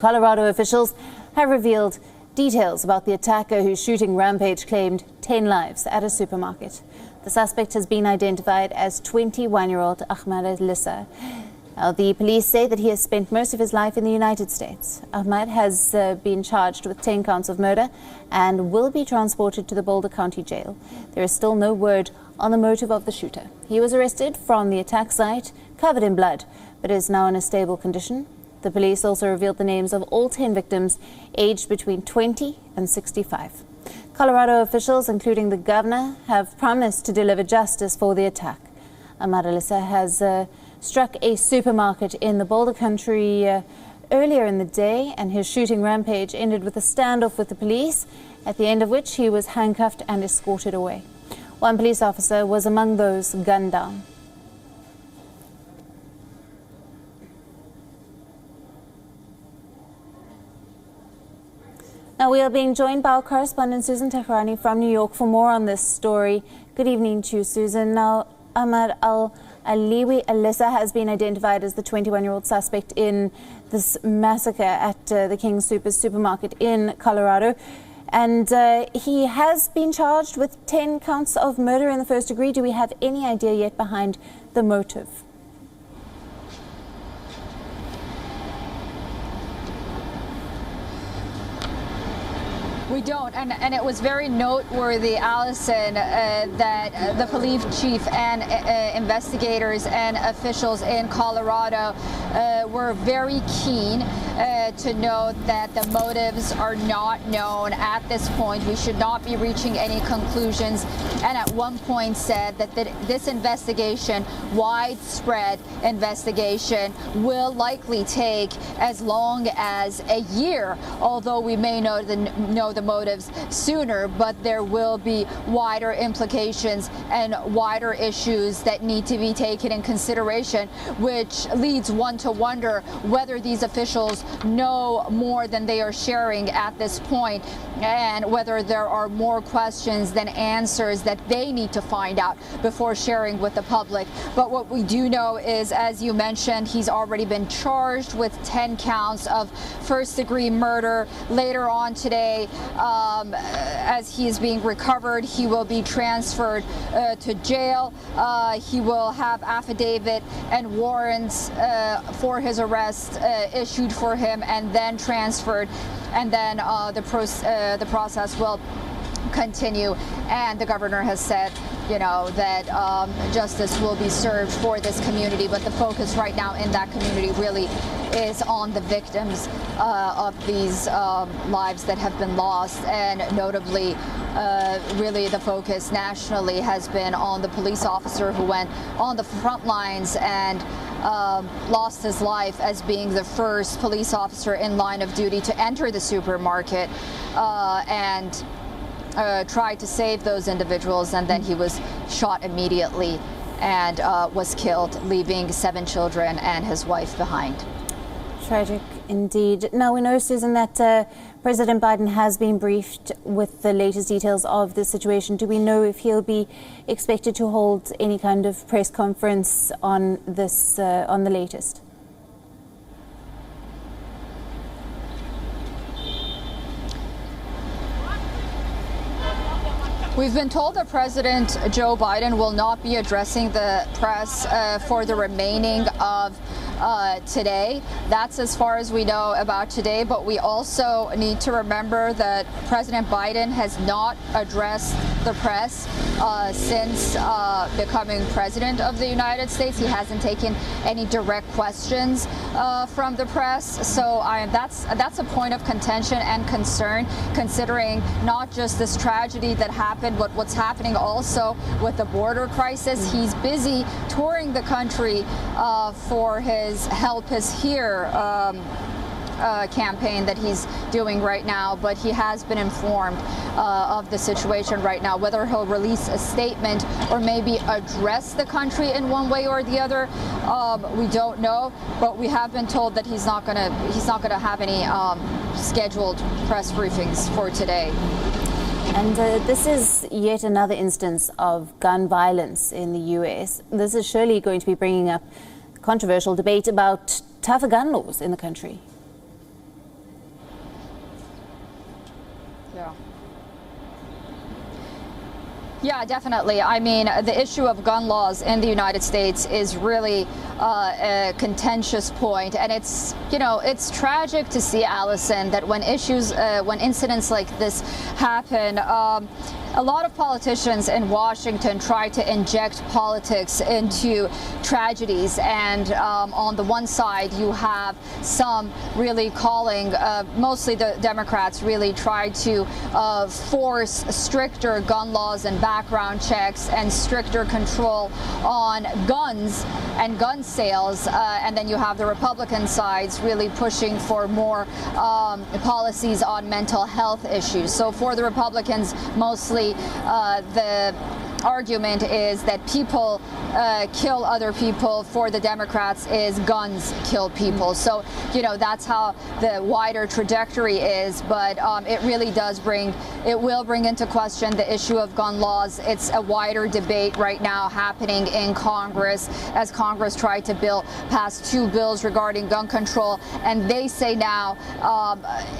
Colorado officials have revealed details about the attacker whose shooting rampage claimed 10 lives at a supermarket. The suspect has been identified as 21-year-old Ahmad Alissa. The police say that he has spent most of his life in the United States. Ahmad has been charged with 10 counts of murder and will be transported to the Boulder County Jail. There is still no word on the motive of the shooter. He was arrested from the attack site, covered in blood, but is now in a stable condition. The police also revealed the names of all 10 victims, aged between 20 and 65. Colorado officials, including the governor, have promised to deliver justice for the attack. Ahmad Alissa has struck a supermarket in the Boulder country earlier in the day, and his shooting rampage ended with a standoff with the police, at the end of which he was handcuffed and escorted away. One police officer was among those gunned down. Now, we are being joined by our correspondent Susantahrani from New York for more on this story. Good evening to you, Susan. Now, Ahmad Alissa has been identified as the 21-year-old suspect in this massacre at the King Soopers supermarket in Colorado. And he has been charged with 10 counts of murder in the first degree. Do we have any idea yet behind the motive? We don't, and it was very noteworthy, Allison, that the police chief and investigators and officials in Colorado were very keen to note that the motives are not known at this point. We should not be reaching any conclusions, and at one point said that this investigation, widespread investigation, will likely take as long as a year, although we may know the motives sooner, but there will be wider implications and wider issues that need to be taken in consideration, which leads one to wonder whether these officials know more than they are sharing at this point, and whether there are more questions than answers that they need to find out before sharing with the public. But what we do know is, as you mentioned, he's already been charged with 10 counts of first-degree murder. Later on today, as he is being recovered, he will be transferred to jail. He will have affidavit and warrants for his arrest issued for him and then transferred, and then the process will continue. And the governor has said, that justice will be served for this community, but the focus right now in that community really is on the victims of these lives that have been lost, and notably, really the focus nationally has been on the police officer who went on the front lines and lost his life as being the first police officer in line of duty to enter the supermarket and tried to save those individuals, and then he was shot immediately and was killed, leaving 7 children and his wife behind. Tragic indeed. Now, we know, Susan, that President Biden has been briefed with the latest details of the situation. Do we know if he'll be expected to hold any kind of press conference on this, on the latest? We've been told that President Joe Biden will not be addressing the press for the remaining of today. That's as far as we know about today, but we also need to remember that President Biden has not addressed the press since becoming president of the United States. He hasn't taken any direct questions from the press, so that's a point of contention and concern, considering not just this tragedy that happened, but what's happening also with the border crisis. He's busy touring the country for his Help Us Here campaign that he's doing right now, but he has been informed of the situation right now. Whether he'll release a statement or maybe address the country in one way or the other, we don't know. But we have been told that he's not gonna have any scheduled press briefings for today. And this is yet another instance of gun violence in the U.S. This is surely going to be bringing up controversial debate about tougher gun laws in the country. Yeah, definitely. I mean, the issue of gun laws in the United States is really a contentious point, and it's, you know, it's tragic to see, Allison, that when incidents like this happen, a lot of politicians in Washington try to inject politics into tragedies, and on the one side you have some really calling, mostly the Democrats really try to force stricter gun laws and background checks and stricter control on guns and gun sales, and then you have the Republican sides really pushing for more policies on mental health issues. So for the Republicans, mostly the argument is that people kill other people. For the Democrats is guns kill people. So, you know, that's how the wider trajectory is, but it really does will bring into question the issue of gun laws. It's a wider debate right now happening in Congress as Congress tried to pass 2 bills regarding gun control, and they say now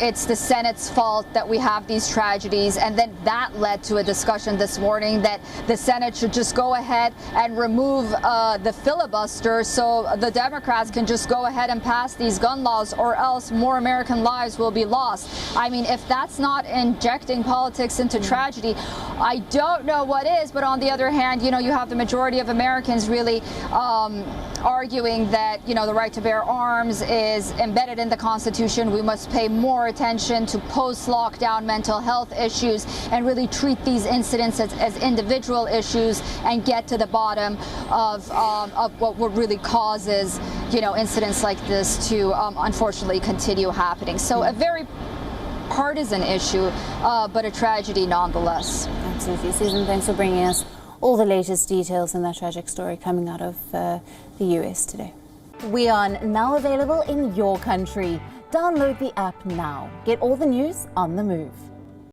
it's the Senate's fault that we have these tragedies, and then that led to a discussion this morning that the Senate should just go ahead and remove the filibuster so the Democrats can just go ahead and pass these gun laws, or else more American lives will be lost. I mean, if that's not injecting politics into tragedy, I don't know what is. But on the other hand, you know, you have the majority of Americans really arguing that, you know, the right to bear arms is embedded in the Constitution. We must pay more attention to post-lockdown mental health issues and really treat these incidents as individual issues and get to the bottom of what really causes, you know, incidents like this to unfortunately continue happening. So a very partisan issue, but a tragedy nonetheless. Absolutely. Susan, thanks for bringing us all the latest details in that tragic story coming out of the US today. WION, now available in your country. Download the app now. Get all the news on the move.